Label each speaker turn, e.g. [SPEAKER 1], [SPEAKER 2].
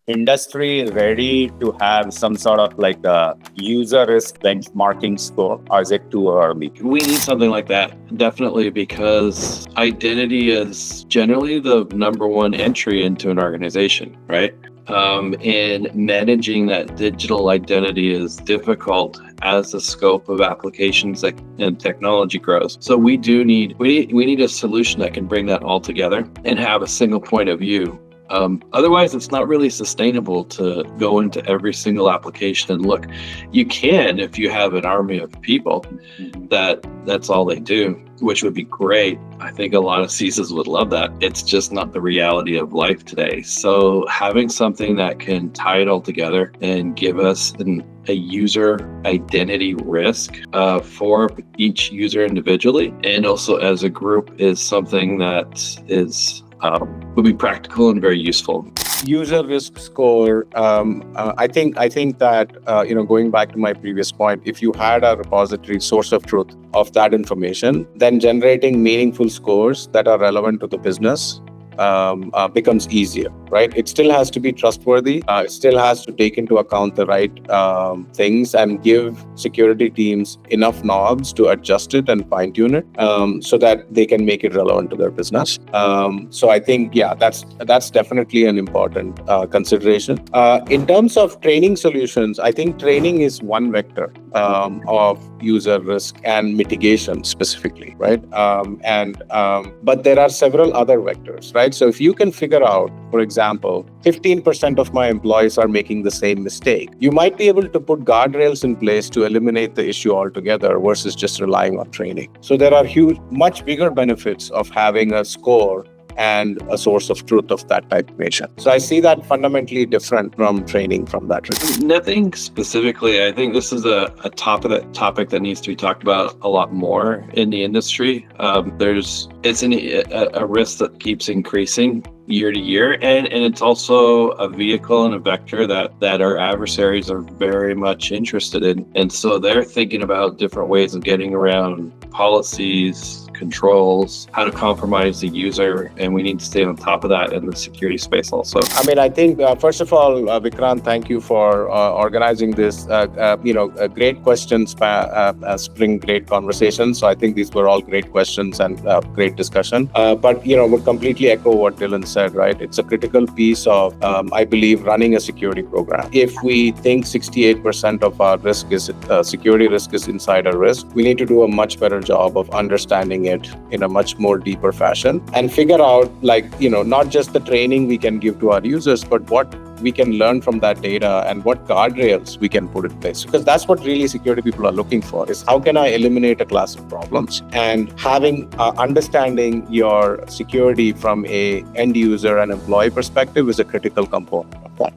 [SPEAKER 1] industry ready to have some sort of like a user risk benchmarking score, or is it too early?
[SPEAKER 2] We need something like that, definitely, because identity is generally the number one entry into an organization, right? And managing that digital identity is difficult as the scope of applications and technology grows. So we need a solution that can bring that all together and have a single point of view. Otherwise, it's not really sustainable to go into every single application and look. You can if you have an army of people that's all they do, which would be great. I think a lot of CISOs would love that. It's just not the reality of life today. So having something that can tie it all together and give us a user identity risk for each user individually and also as a group is something that would be practical and very useful.
[SPEAKER 3] User risk score. I think that going back to my previous point, if you had a repository source of truth of that information, then generating meaningful scores that are relevant to the business becomes easier, right? It still has to be trustworthy. It still has to take into account the right things and give security teams enough knobs to adjust it and fine tune it so that they can make it relevant to their business. So I think, that's definitely an important consideration. In terms of training solutions, I think training is one vector of user risk and mitigation specifically, right? But there are several other vectors, right? So if you can figure out, for example, 15% of my employees are making the same mistake, you might be able to put guardrails in place to eliminate the issue altogether versus just relying on training. So there are much bigger benefits of having a score and a source of truth of that type of nature. So I see that fundamentally different from training from that regard.
[SPEAKER 2] Nothing specifically. I think this is a topic that needs to be talked about a lot more in the industry. It's a risk that keeps increasing year to year, and it's also a vehicle and a vector that our adversaries are very much interested in. And so they're thinking about different ways of getting around policies, controls, how to compromise the user, and we need to stay on top of that in the security space also.
[SPEAKER 3] I mean, I think first of all, Vikrant, thank you for organizing this. Great questions spring great conversations. So I think these were all great questions and great discussion. But would completely echo what Dylan said, right? It's a critical piece of, I believe, running a security program. If we think 68% of our risk is security risk is insider risk, we need to do a much better job of understanding it in a much more deeper fashion and figure out, not just the training we can give to our users, but what we can learn from that data and what guardrails we can put in place. Because that's what really security people are looking for, is how can I eliminate a class of problems? And having understanding your security from a end user and employee perspective is a critical component of that.